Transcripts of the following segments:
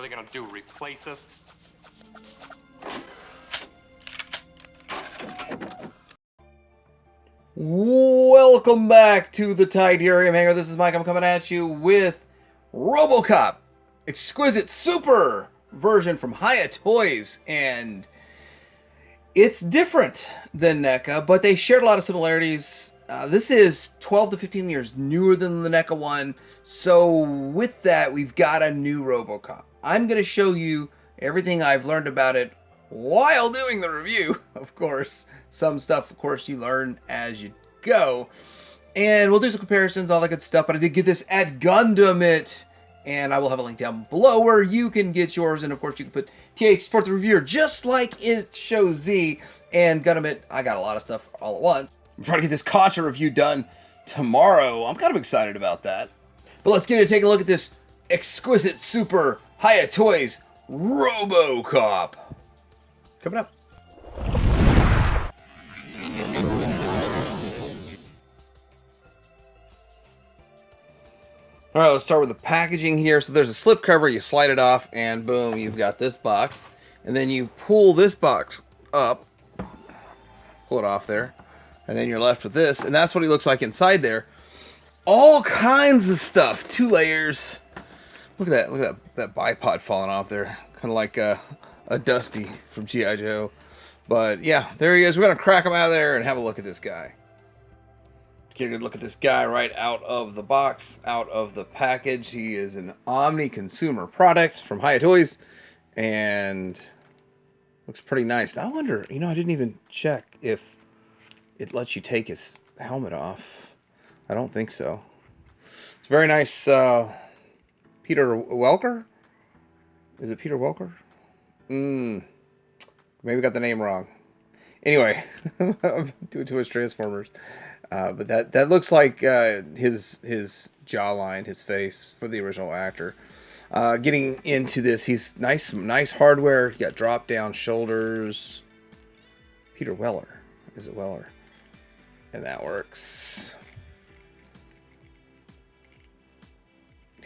are they gonna do, replace us? Welcome back to the Tidarium Hangar. This is Mike. I'm coming at you with Robocop, Exquisite Super version from Hiya Toys, and it's different than NECA, but they shared a lot of similarities. This is 12 to 15 years newer than the NECA one, so with that, we've got a new Robocop. I'm going to show you everything I've learned about it while doing the review, of course. Some stuff, of course, you learn as you go. And we'll do some comparisons, all that good stuff, but I did get this at Gundam It, and I will have a link down below where you can get yours, and of course you can put TH Support the Reviewer, just like It Shows Z, and Gundam It. I got a lot of stuff all at once. I'm trying to get this Contra review done tomorrow. I'm kind of excited about that. But let's get into taking a look at this Exquisite Super Hiya Toys Robocop. Coming up. All right, let's start with the packaging here. So there's a slip cover, you slide it off, and boom, you've got this box. And then you pull this box up, pull it off there, and then you're left with this, and that's what he looks like inside there. All kinds of stuff, 2 layers. Look at that bipod falling off there, kind of like a Dusty from G.I. Joe. But yeah, there he is. We're gonna crack him out of there and have a look at this guy. Get a good look at this guy right out of the box, out of the package. He is an Omni consumer product from Hiya Toys, and looks pretty nice. I wonder, you know, I didn't even check if it lets you take his helmet off. I don't think so. It's very nice. Peter Welker? Is it Peter Welker? Maybe got the name wrong. Anyway, I'm doing too much Transformers. But that looks like his jawline, his face for the original actor. Getting into this, he's nice hardware. You got drop down shoulders. Peter Weller, is it Weller? And that works.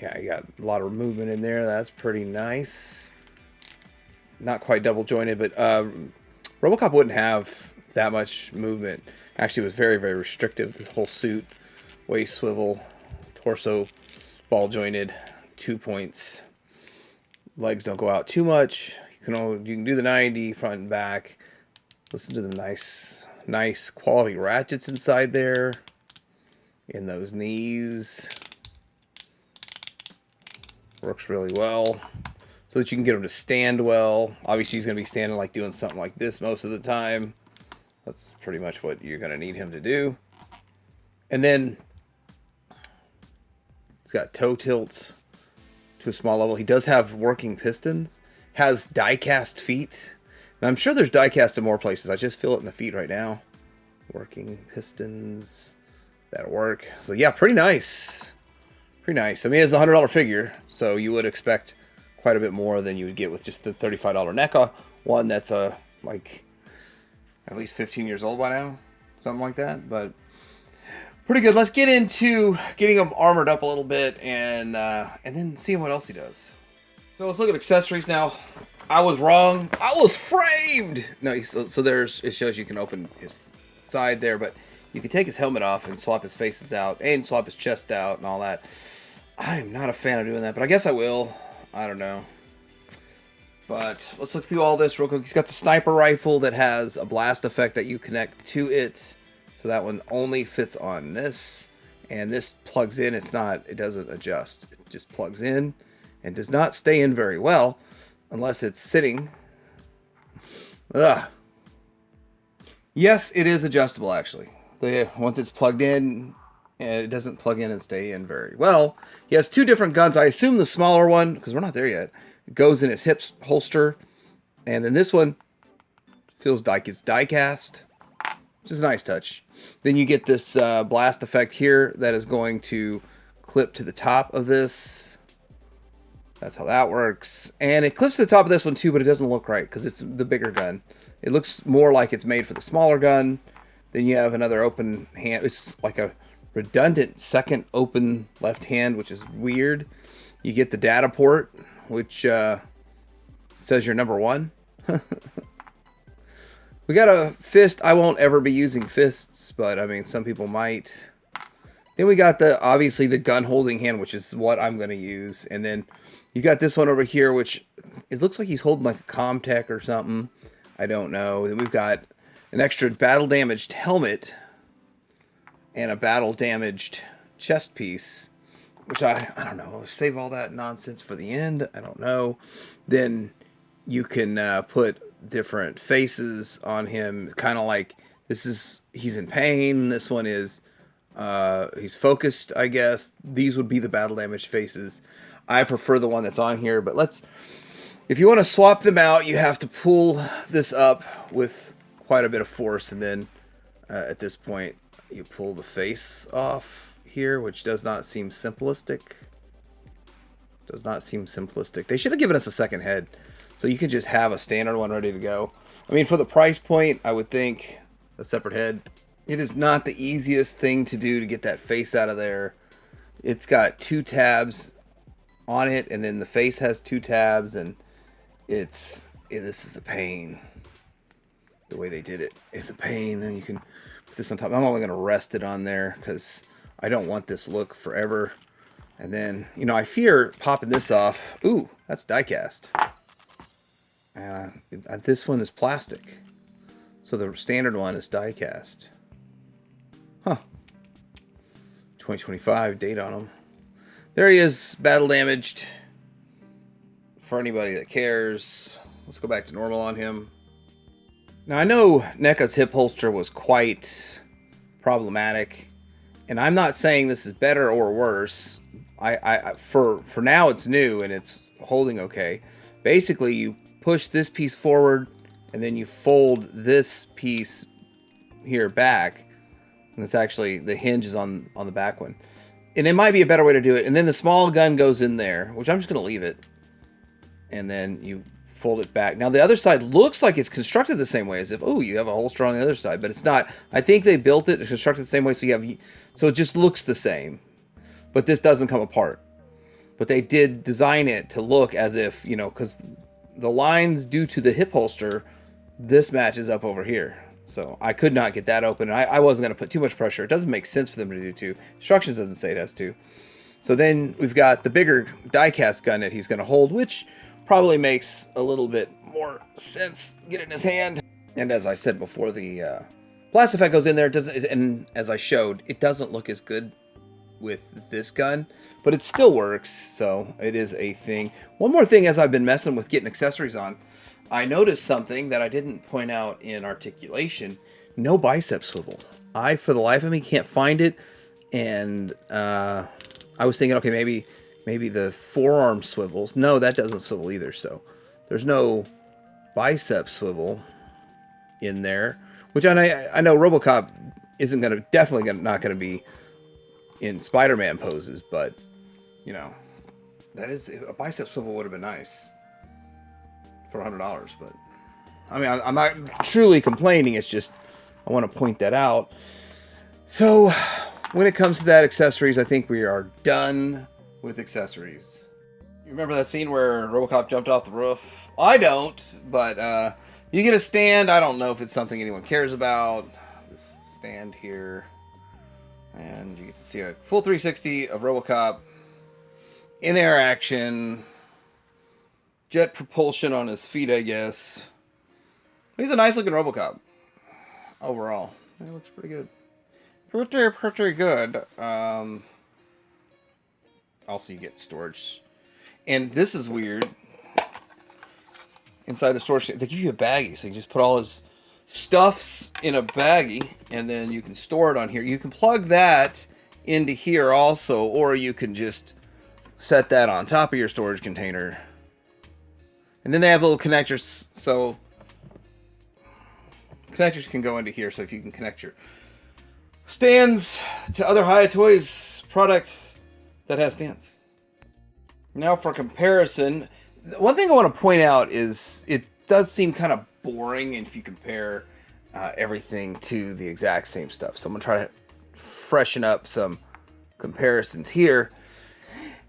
Yeah, you got a lot of movement in there. That's pretty nice. Not quite double jointed, but Robocop wouldn't have that much movement. Actually, it was very, very restrictive. The whole suit, waist swivel, torso ball jointed, 2 points. Legs don't go out too much. You can do the 90 front and back. Listen to the nice quality ratchets inside there. In those knees. Works really well. So that you can get him to stand well. Obviously, he's going to be standing like doing something like this most of the time. That's pretty much what you're going to need him to do. And then he's got toe tilts to a small level. He does have working pistons. Has die-cast feet. And I'm sure there's die-cast in more places. I just feel it in the feet right now. Working pistons. That'll work. So yeah, pretty nice. Pretty nice. I mean, it's a $100 figure, so you would expect quite a bit more than you would get with just the $35 NECA one that's like at least 15 years old by now, something like that. But pretty good. Let's get into getting him armored up a little bit and then seeing what else he does. So let's look at accessories now. I was wrong. I was framed. No, so there's, it shows you can open his side there, but you can take his helmet off and swap his faces out and swap his chest out and all that. I am not a fan of doing that, but I guess I will. I don't know. But let's look through all this real quick. He's got the sniper rifle that has a blast effect that you connect to it. So that one only fits on this. And this plugs in. It doesn't adjust. It just plugs in and does not stay in very well unless it's sitting. Ugh. Yes, it is adjustable actually. Once it's plugged in, and it doesn't plug in and stay in very well. He has 2 different guns. I assume the smaller one, because we're not there yet, goes in his hip holster. And then this one feels like it's die-cast, which is a nice touch. Then you get this blast effect here that is going to clip to the top of this. That's how that works. And it clips to the top of this one too, but it doesn't look right because it's the bigger gun. It looks more like it's made for the smaller gun. Then you have another open hand. It's like a redundant second open left hand, which is weird. You get the data port, which says you're number one. We got a fist. I won't ever be using fists, but I mean, some people might. Then we got obviously the gun holding hand, which is what I'm going to use. And then you got this one over here, which it looks like he's holding like a Comtech or something. I don't know. Then we've got an extra battle damaged helmet and a battle damaged chest piece, which I don't know. Save all that nonsense for the end. I don't know. Then you can put different faces on him, kind of like he's in pain. This one is he's focused, I guess. These would be the battle damaged faces. I prefer the one that's on here, but if you want to swap them out, you have to pull this up with quite a bit of force, and then at this point you pull the face off here, which does not seem simplistic. They should have given us a second head, so you can just have a standard one ready to go. I mean, for the price point, I would think a separate head. It is not the easiest thing to do to get that face out of there. It's got 2 tabs on it, and then the face has 2 tabs, and this is a pain. The way they did it is a pain. Then you can put this on top. I'm only going to rest it on there because I don't want this look forever. And then, you know, I fear popping this off. Ooh, that's die cast. This one is plastic. So the standard one is die cast. Huh. 2025 date on him. There he is, battle damaged. For anybody that cares. Let's go back to normal on him. Now I know NECA's hip holster was quite problematic, and I'm not saying this is better or worse. For now it's new and it's holding okay. Basically, you push this piece forward, and then you fold this piece here back, and it's actually the hinge is on the back one. And it might be a better way to do it. And then the small gun goes in there, which I'm just going to leave it. And then you fold it back. Now the other side looks like it's constructed the same way, as if, oh, you have a holster on the other side, but it's not. I think they built it constructed the same way, so it just looks the same. But this doesn't come apart. But they did design it to look as if, you know, because the lines due to the hip holster, this matches up over here. So I could not get that open. I wasn't going to put too much pressure. It doesn't make sense for them to do too. Instructions doesn't say it has to. So then we've got the bigger die-cast gun that he's going to hold, which probably makes a little bit more sense. Get it in his hand. And as I said before, the blast effect goes in there. And as I showed, it doesn't look as good with this gun, but it still works. So it is a thing. One more thing, as I've been messing with getting accessories on, I noticed something that I didn't point out in Articulation. No bicep swivel. I, for the life of me, can't find it. And I was thinking, okay, maybe the forearm swivels. No, that doesn't swivel either. So there's no bicep swivel in there. Which I know Robocop isn't not going to be in Spider-Man poses. But, you know, a bicep swivel would have been nice. For $100, but I mean, I'm not truly complaining. It's just I want to point that out. So when it comes to that accessories, I think we are done with accessories. You remember that scene where Robocop jumped off the roof? I don't, but you get a stand. I don't know if it's something anyone cares about. This stand here, and you get to see a full 360 of Robocop in air action. Jet propulsion on his feet, I guess. He's a nice looking Robocop. Overall. It looks pretty good. Pretty good. Also, you get storage. And this is weird. Inside the storage, they give you a baggie. So you just put all his stuffs in a baggie. And then you can store it on here. You can plug that into here also. Or you can just set that on top of your storage container. And then they have little connectors, so connectors can go into here. So if you can connect your stands to other Hiya Toys products that has stands. Now for comparison, one thing I want to point out is it does seem kind of boring if you compare everything to the exact same stuff. So I'm going to try to freshen up some comparisons here.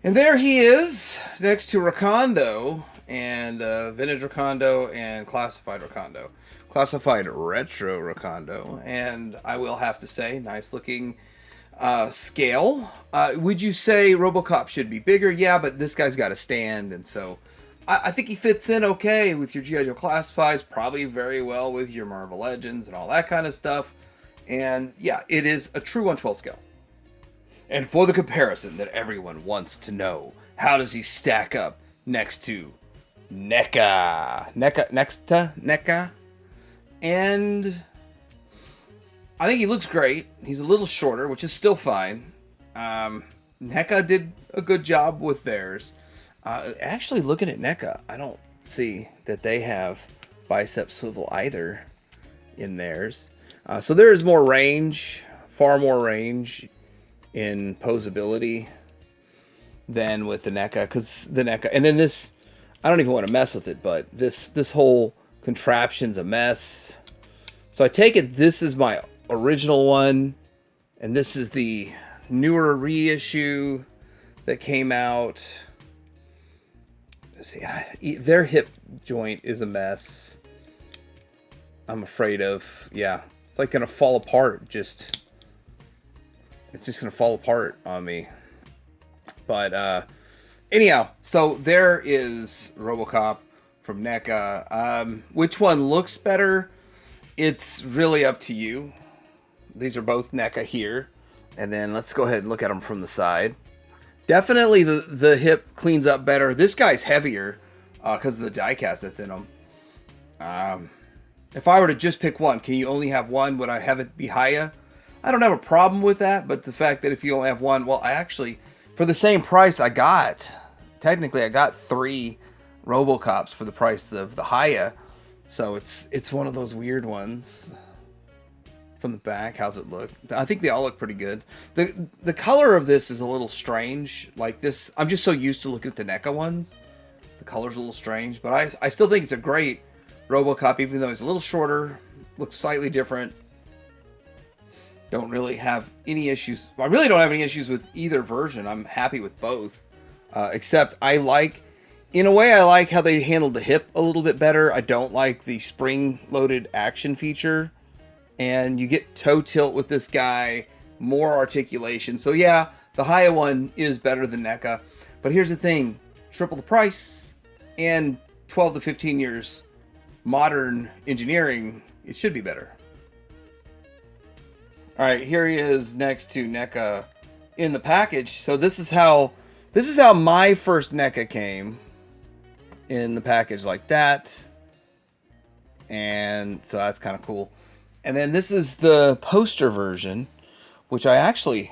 And there he is, next to Rakondo, and Vintage Rakondo and Classified Rakondo. Classified Retro Rakondo. And I will have to say, nice looking scale. Would you say Robocop should be bigger? Yeah, but this guy's got a stand, and so I think he fits in okay with your G.I. Joe Classifieds, probably very well with your Marvel Legends and all that kind of stuff. And yeah, it is a true 1/12 scale. And for the comparison that everyone wants to know, how does he stack up next to NECA? Next to NECA? And I think he looks great. He's a little shorter, which is still fine. NECA did a good job with theirs. Actually, looking at NECA, I don't see that they have bicep swivel either in theirs. So there is more range, far more range in posability than with the NECA, because the NECA, and then this, I don't even want to mess with it, but this whole contraption's a mess. So I take it this is my original one, and this is the newer reissue that came out. Let's see, their hip joint is a mess. I'm afraid of, yeah, it's like gonna fall apart. It's just gonna fall apart on me. But anyhow, so there is Robocop from NECA. Which one looks better? It's really up to you. These are both NECA here. And then let's go ahead and look at them from the side. Definitely the hip cleans up better. This guy's heavier because of the die cast that's in them. If I were to just pick one, can you only have one? Would I have it be Hiya? I don't have a problem with that, but the fact that if you only have one, well, I actually, for the same price, technically I got 3 Robocops for the price of the Hiya. So it's one of those weird ones. From the back, how's it look? I think they all look pretty good. The color of this is a little strange. Like this, I'm just so used to looking at the NECA ones. The color's a little strange, but I still think it's a great Robocop, even though he's a little shorter, looks slightly different. Don't really have any issues. I really don't have any issues with either version. I'm happy with both. Except I like how they handled the hip a little bit better. I don't like the spring-loaded action feature. And you get toe tilt with this guy, more articulation. So yeah, the Hiya one is better than NECA. But here's the thing, triple the price and 12 to 15 years modern engineering, it should be better. All right, here he is next to NECA in the package. So this is how my first NECA came, in the package like that. And so that's kind of cool. And then this is the poster version, which I actually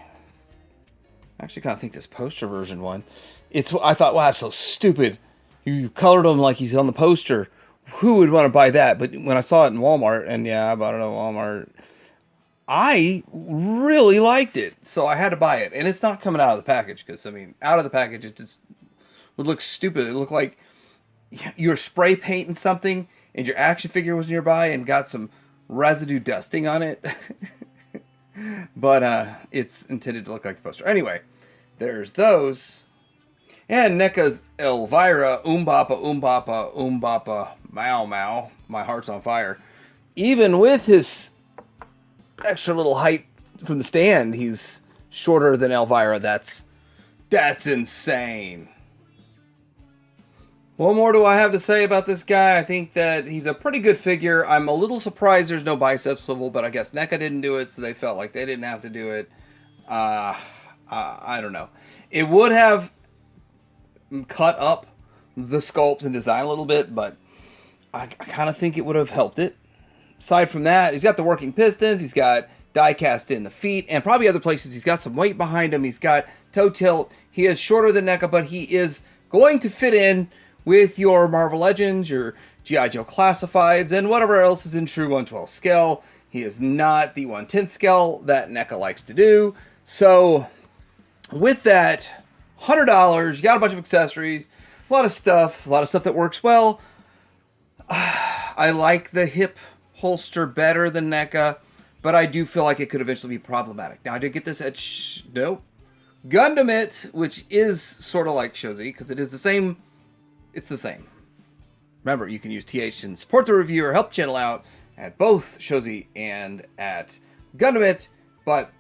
kind of think this poster version one. I thought, wow, that's so stupid. You colored him like he's on the poster. Who would want to buy that? But when I saw it in Walmart, and yeah, I bought it at Walmart, I really liked it. So I had to buy it. And it's not coming out of the package because, I mean, out of the package, it just would look stupid. It looked like you were spray painting something and your action figure was nearby and got some residue dusting on it. But it's intended to look like the poster. Anyway, there's those. And NECA's Elvira, Umbapa, Mau Mau, my heart's on fire. Even with his extra little height from the stand, he's shorter than Elvira. That's insane. What more do I have to say about this guy? I think that he's a pretty good figure. I'm a little surprised there's no bicep swivel, but I guess NECA didn't do it, so they felt like they didn't have to do it. I don't know. It would have cut up the sculpt and design a little bit, but I kind of think it would have helped it. Aside from that, he's got the working pistons, he's got die cast in the feet, and probably other places. He's got some weight behind him, he's got toe tilt. He is shorter than NECA, but he is going to fit in with your Marvel Legends, your G.I. Joe Classifieds, and whatever else is in true 1/12 scale. He is not the 1/10 scale that NECA likes to do. So, with that, $100, you got a bunch of accessories, a lot of stuff that works well. I like the hip holster better than NECA, but I do feel like it could eventually be problematic. Now, I did get this at Gundam It, which is sort of like Shozi, because it is the same. It's the same. Remember, you can use TH and support the review or help channel out at both Shozi and at Gundam It. But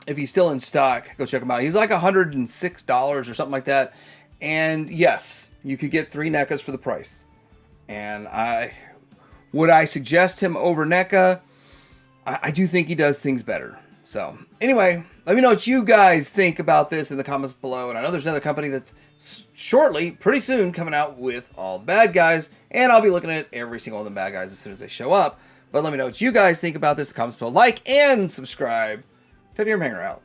if he's still in stock, go check him out. He's like $106 or something like that. And yes, you could get 3 NECAs for the price. And would I suggest him over NECA? I do think he does things better. So anyway, let me know what you guys think about this in the comments below. And I know there's another company that's shortly, pretty soon, coming out with all the bad guys. And I'll be looking at every single one of the bad guys as soon as they show up. But let me know what you guys think about this in the comments below. Like and subscribe. Teddy Hanger out.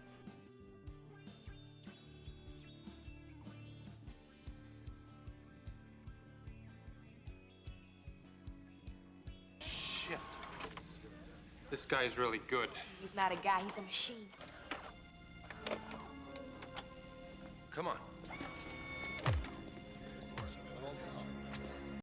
Shit. This guy is really good. He's not a guy, he's a machine. Come on.